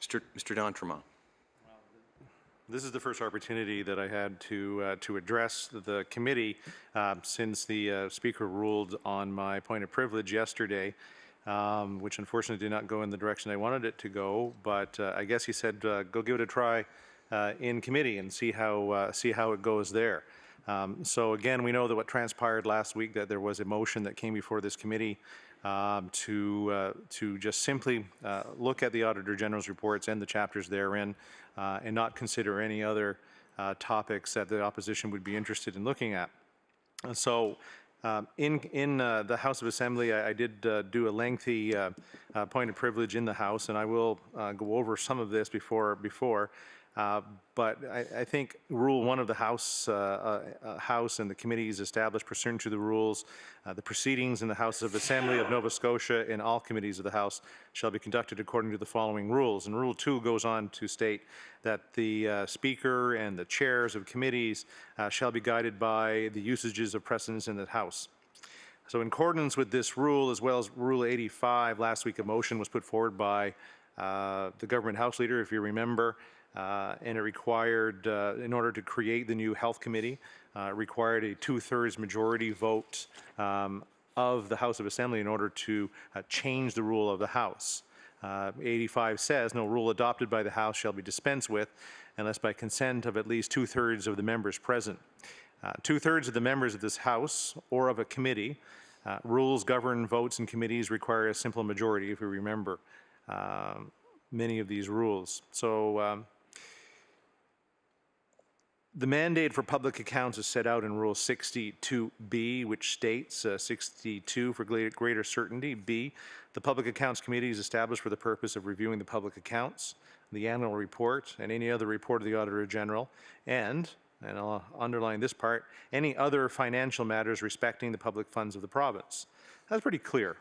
Mr. D'Entremont. This is the first opportunity that I had to address the committee since the Speaker ruled on my point of privilege yesterday, which unfortunately did not go in the direction I wanted it to go. But I guess he said, "Go give it a try in committee and see how it goes there." So again, we know that what transpired last week, that there was a motion that came before this committee to just simply look at the Auditor General's reports and the chapters therein and not consider any other topics that the opposition would be interested in looking at. So in the House of Assembly, I did do a lengthy point of privilege in the House, and I will go over some of this before. But I think Rule 1 of the House and the committees established pursuant to the rules, the proceedings in the House of Assembly of Nova Scotia in all committees of the House shall be conducted according to the following rules. And Rule 2 goes on to state that the Speaker and the chairs of committees shall be guided by the usages of precedence in the House. So in accordance with this rule, as well as Rule 85, last week a motion was put forward by the Government House Leader, if you remember, and it required, in order to create the new Health Committee, required a 2/3 majority vote of the House of Assembly in order to change the rule of the House. 85 says, no rule adopted by the House shall be dispensed with unless by consent of at least 2/3 of the members present. 2/3 of the members of this House or of a committee. Rules govern votes in committees require a simple majority, if you remember many of these rules. So the mandate for public accounts is set out in Rule 62B, which states 62 for greater certainty. B, the Public Accounts Committee is established for the purpose of reviewing the public accounts, the annual report, and any other report of the Auditor General, and I'll underline this part, any other financial matters respecting the public funds of the province. That's pretty clear.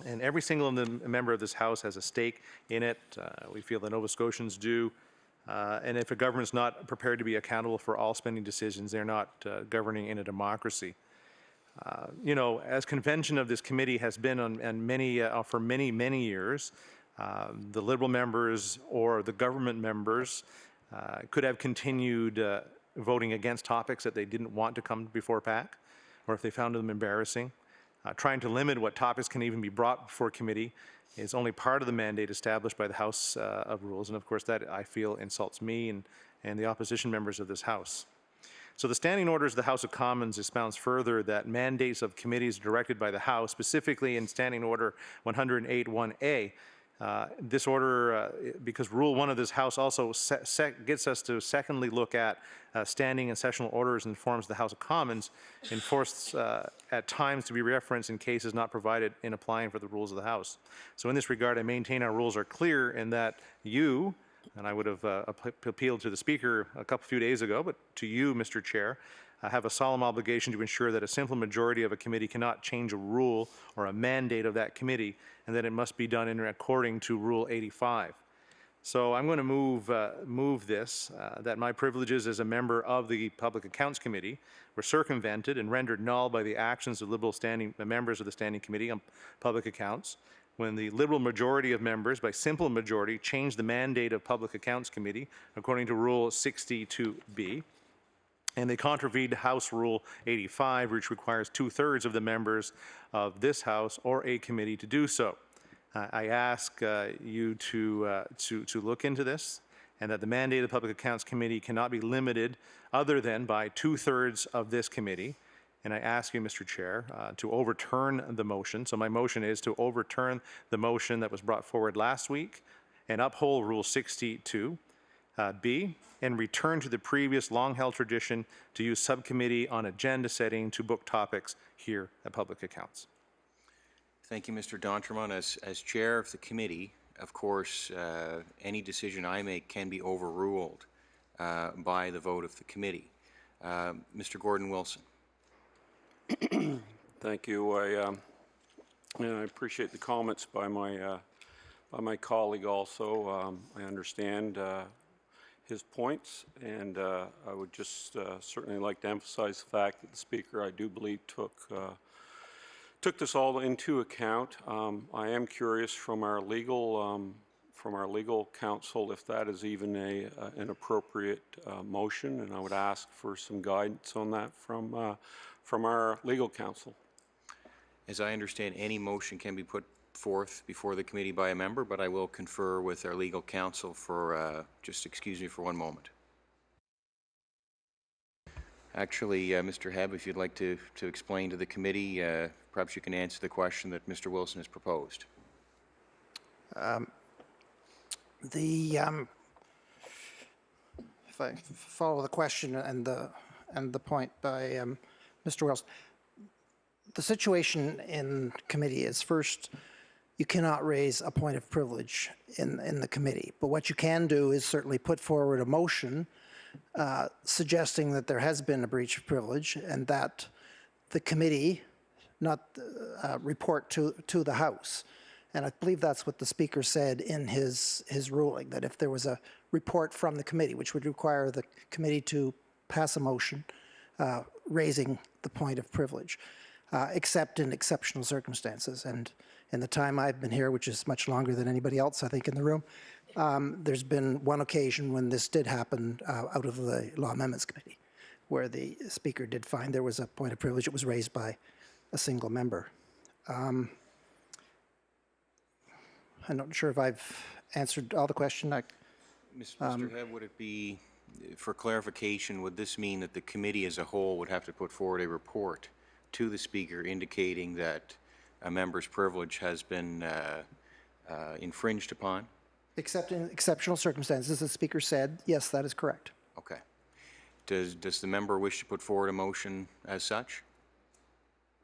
And every single member of this House has a stake in it. We feel the Nova Scotians do. And if a government's not prepared to be accountable for all spending decisions, they're not governing in a democracy. You know, as convention of this committee has been for many years, the Liberal members or the government members could have continued voting against topics that they didn't want to come before PAC, or if they found them embarrassing. Trying to limit what topics can even be brought before committee is only part of the mandate established by the House of Rules, and of course that I feel insults me and the opposition members of this House. So the standing orders of the House of Commons expounds further that mandates of committees directed by the House, specifically in Standing Order 108(1)A. This order, because Rule 1 of this House also gets us to secondly look at standing and sessional orders and forms of the House of Commons, enforced at times to be referenced in cases not provided in applying for the rules of the House. So in this regard, I maintain our rules are clear in that you, and I would have appealed to the Speaker a few days ago, but to you, Mr. Chair, have a solemn obligation to ensure that a simple majority of a committee cannot change a rule or a mandate of that committee, and that it must be done according to Rule 85. So I'm going to move this, that my privileges as a member of the Public Accounts Committee were circumvented and rendered null by the actions of Liberal members of the Standing Committee on Public Accounts, when the Liberal majority of members, by simple majority, changed the mandate of Public Accounts Committee according to Rule 62B, and they contravened House Rule 85, which requires 2/3 of the members of this House or a committee to do so. I ask you to look into this, and that the mandate of the Public Accounts Committee cannot be limited other than by 2/3 of this committee. And I ask you, Mr. Chair, to overturn the motion. So my motion is to overturn the motion that was brought forward last week and uphold Rule 62B, and return to the previous long-held tradition to use subcommittee on agenda setting to book topics here at Public Accounts. Thank you, Mr. D'Entremont. As chair of the committee, of course, any decision I make can be overruled by the vote of the committee. Mr. Gordon-Wilson. Thank you. I appreciate the comments by my colleague also. I understand his points, and I would just certainly like to emphasize the fact that the Speaker, I do believe, took this all into account. I am curious from our legal from our legal counsel if that is even an appropriate motion, and I would ask for some guidance on that from our legal counsel. As I understand, any motion can be put forth before the committee by a member, but I will confer with our legal counsel for, just excuse me for one moment. Actually, Mr. Hebb, if you'd like to explain to the committee, perhaps you can answer the question that Mr. Wilson has proposed. If I follow the question and the point by Mr. Wilson, the situation in committee is, first, you cannot raise a point of privilege in the committee. But what you can do is certainly put forward a motion suggesting that there has been a breach of privilege and that the committee not report to the House. And I believe that's what the Speaker said in his ruling, that if there was a report from the committee, which would require the committee to pass a motion raising the point of privilege, except in exceptional circumstances. And in the time I've been here, which is much longer than anybody else, I think, in the room, there's been one occasion when this did happen out of the Law Amendments Committee, where the Speaker did find there was a point of privilege. It was raised by a single member. I'm not sure if I've answered all the question. Mr. Hebb, would it be, for clarification, would this mean that the committee as a whole would have to put forward a report to the Speaker indicating that a member's privilege has been infringed upon? Except in exceptional circumstances, the Speaker said, yes, that is correct. Okay. Does the member wish to put forward a motion as such?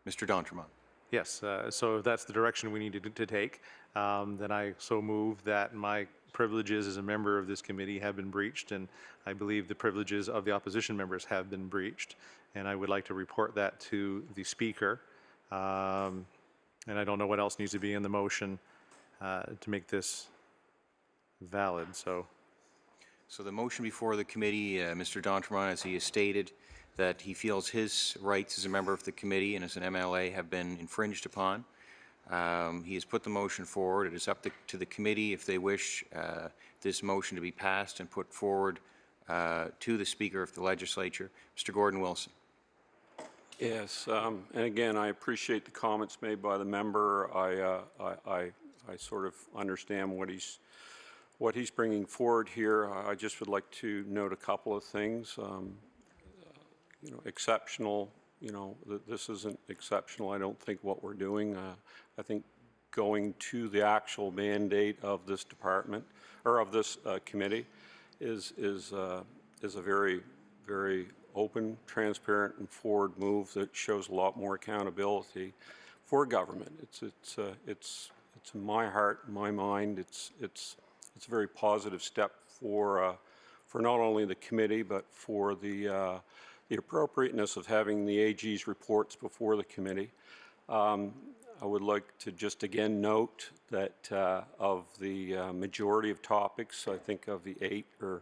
Mr. D'Entremont. Yes, so if that's the direction we need to take, then I so move that my privileges as a member of this committee have been breached, and I believe the privileges of the opposition members have been breached, and I would like to report that to the Speaker. And I don't know what else needs to be in the motion to make this valid. So the motion before the committee, Mr. D'Entremont, as he has stated, that he feels his rights as a member of the committee and as an MLA have been infringed upon. He has put the motion forward. It is up to the committee if they wish this motion to be passed and put forward to the Speaker of the Legislature. Mr. Gordon Wilson. Yes, and again, I appreciate the comments made by the member. I sort of understand what he's bringing forward here. I just would like to note a couple of things. You know, exceptional. You know, this isn't exceptional. I don't think what we're doing. I think going to the actual mandate of this department or of this committee is a very, very open, transparent, and forward move that shows a lot more accountability for government. It's in my heart, in my mind. It's a very positive step for not only the committee but for the appropriateness of having the AG's reports before the committee. I would like to just again note that of the majority of topics, I think of the 8 or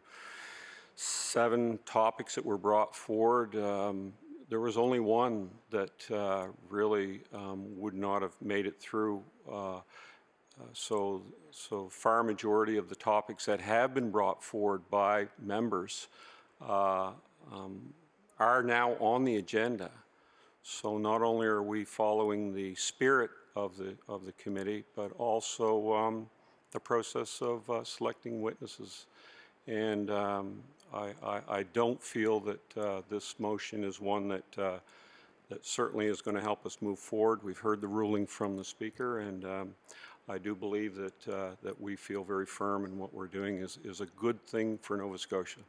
7 topics that were brought forward, there was only one that really would not have made it through. So far majority of the topics that have been brought forward by members are now on the agenda. So not only are we following the spirit of the committee, but also the process of selecting witnesses. And I don't feel that this motion is one that certainly is going to help us move forward. We've heard the ruling from the Speaker, and I do believe that we feel very firm in what we're doing is a good thing for Nova Scotia.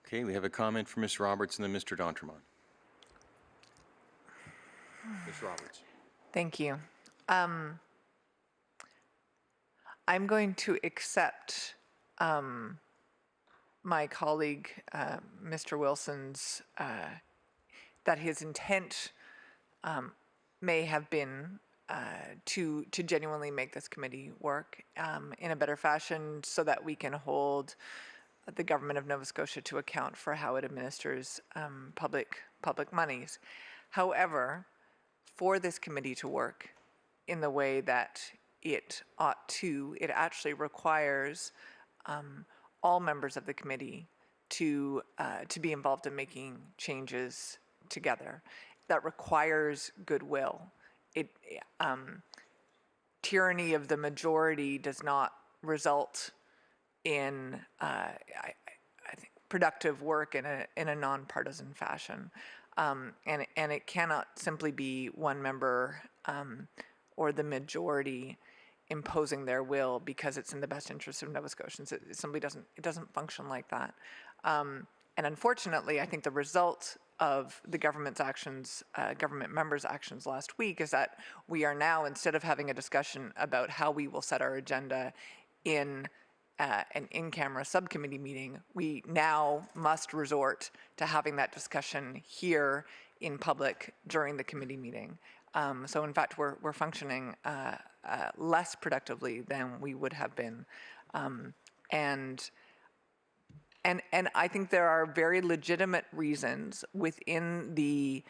Okay, we have a comment from Ms. Roberts and then Mr. D'Entremont. Ms. Roberts. Thank you. I'm going to accept my colleague, Mr. Wilson's, that his intent may have been to genuinely make this committee work in a better fashion so that we can hold the government of Nova Scotia to account for how it administers public monies. However, for this committee to work in the way that it ought to. It actually requires all members of the committee to be involved in making changes together. That requires goodwill. Tyranny of the majority does not result in I think productive work in a nonpartisan fashion, and it cannot simply be one member or the majority imposing their will because it's in the best interest of Nova Scotians. It simply doesn't function like that. And unfortunately, I think the result of the government's actions, government members' actions last week, is that we are now, instead of having a discussion about how we will set our agenda in an in-camera subcommittee meeting, we now must resort to having that discussion here in public during the committee meeting. So in fact, we're functioning less productively than we would have been. And I think there are very legitimate reasons within the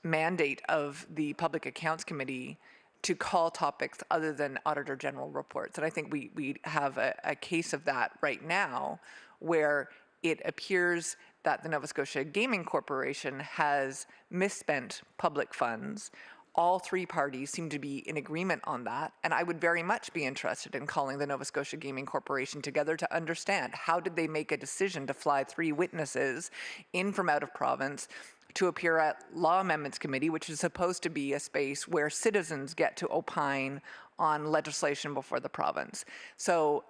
mandate of the Public Accounts Committee to call topics other than Auditor General reports. And I think we have a case of that right now, where it appears that the Nova Scotia Gaming Corporation has misspent public funds. All three parties seem to be in agreement on that, and I would very much be interested in calling the Nova Scotia Gaming Corporation together to understand how did they make a decision to fly 3 witnesses in from out of province to appear at Law Amendments Committee, which is supposed to be a space where citizens get to opine on legislation before the province. So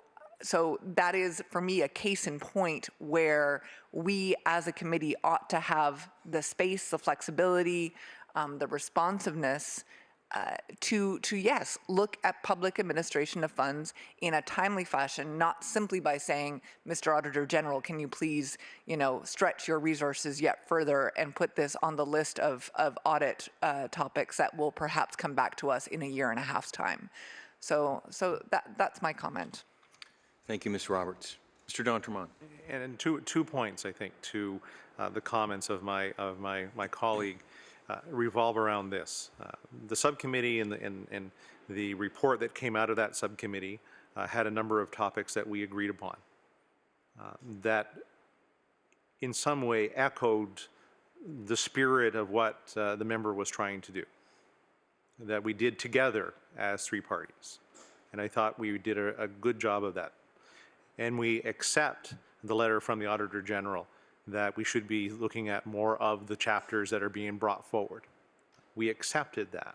that is, for me, a case in point where we as a committee ought to have the space, the flexibility, the responsiveness to yes, look at public administration of funds in a timely fashion, not simply by saying, Mr. Auditor General, can you please, stretch your resources yet further and put this on the list of audit topics that will perhaps come back to us in a year and a half's time. So that's my comment. Thank you, Ms. Roberts. Mr. D'Entremont. And two points, I think, to the comments of my colleague revolve around this. The subcommittee and the report that came out of that subcommittee had a number of topics that we agreed upon that in some way echoed the spirit of what the member was trying to do, that we did together as 3 parties. And I thought we did a good job of that. And we accept the letter from the Auditor General that we should be looking at more of the chapters that are being brought forward. We accepted that.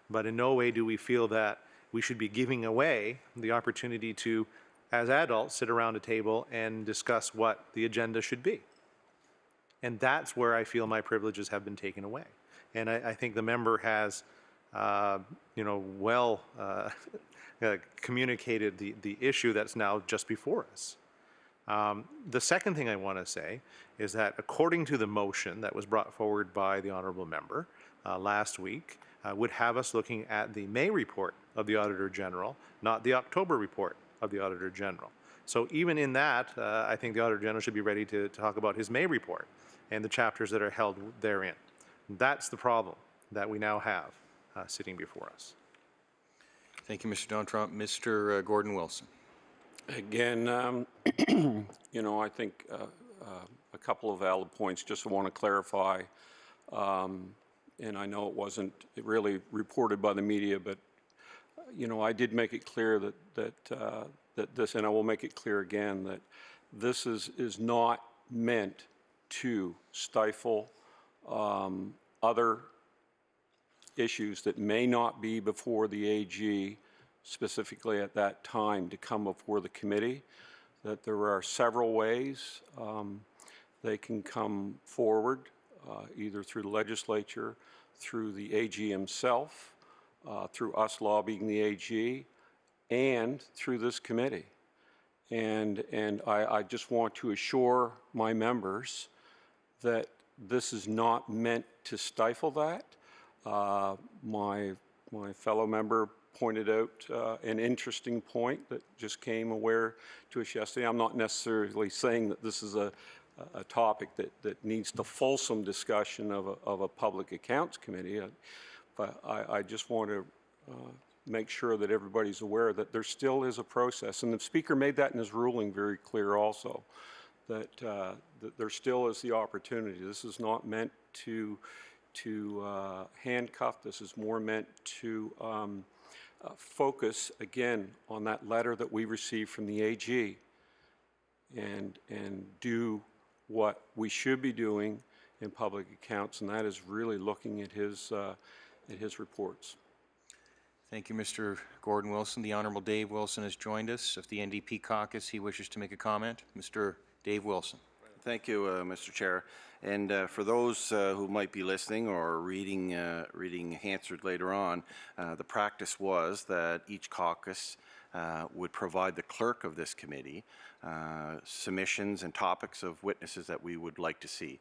But in no way do we feel that we should be giving away the opportunity to, as adults, sit around a table and discuss what the agenda should be. And that's where I feel my privileges have been taken away. And I think the member has, communicated the issue that's now just before us. The second thing I want to say is that according to the motion that was brought forward by the honourable member last week, would have us looking at the May report of the Auditor General, not the October report of the Auditor General. So even in that, I think the Auditor General should be ready to talk about his May report and the chapters that are held therein. That's the problem that we now have sitting before us. Thank you, Mr. D'Entremont. Mr. Gordon Wilson. Again, I think a couple of valid points. Just want to clarify, and I know it wasn't really reported by the media, but I did make it clear that this, and I will make it clear again, that this is not meant to stifle other issues that may not be before the AG specifically at that time to come before the committee, that there are several ways they can come forward, either through the legislature, through the AG himself, through us lobbying the AG, and through this committee. And I just want to assure my members that this is not meant to stifle that. My fellow member pointed out an interesting point that just came aware to us yesterday. I'm not necessarily saying that this is a topic that needs the fulsome discussion of a public accounts committee, but I just want to make sure that everybody's aware that there still is a process. And the Speaker made that in his ruling very clear also, that, that there still is the opportunity. This is not meant to handcuff. This is more meant to focus, again, on that letter that we received from the AG and do what we should be doing in public accounts, and that is really looking at his reports. Thank you, Mr. Gordon Wilson. The Honourable Dave Wilson has joined us. Of the NDP caucus, he wishes to make a comment. Mr. Dave Wilson. Thank you, Mr. Chair. And for those who might be listening or reading Hansard later on, the practice was that each caucus would provide the clerk of this committee submissions and topics of witnesses that we would like to see.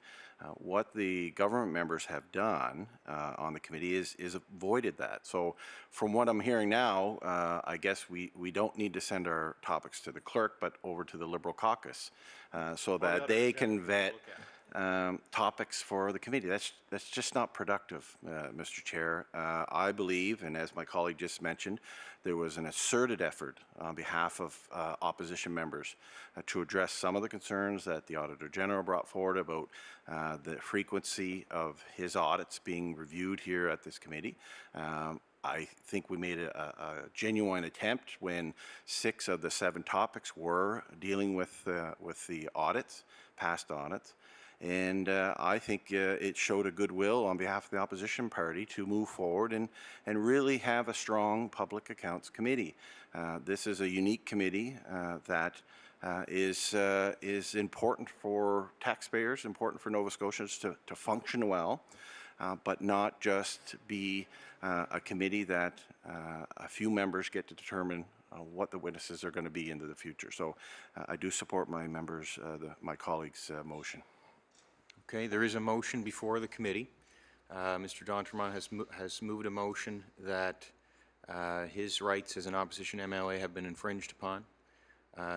What the government members have done on the committee is avoided that. So from what I'm hearing now, I guess we don't need to send our topics to the clerk, but over to the Liberal caucus so that they can vet topics for the committee. That's just not productive, Mr. Chair. I believe, and as my colleague just mentioned, there was an asserted effort on behalf of opposition members to address some of the concerns that the Auditor General brought forward about the frequency of his audits being reviewed here at this committee. I think we made a genuine attempt when 6 of the 7 topics were dealing with the audits, past audits. And I think it showed a goodwill on behalf of the opposition party to move forward and really have a strong public accounts committee. This is a unique committee that is important for taxpayers, important for Nova Scotians to function well, but not just be a committee that a few members get to determine what the witnesses are going to be into the future. So I do support my members, my colleagues' motion. Okay, there is a motion before the committee. Mr. D'Entremont has moved a motion that his rights as an opposition MLA have been infringed upon.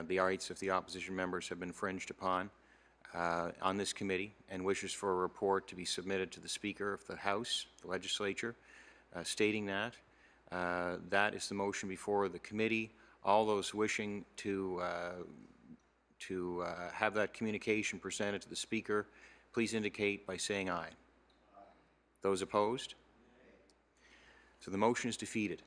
The rights of the opposition members have been infringed upon on this committee, and wishes for a report to be submitted to the Speaker of the House, the Legislature, stating that. That is the motion before the committee. All those wishing to have that communication presented to the Speaker, please indicate by saying aye. Those opposed? So the motion is defeated.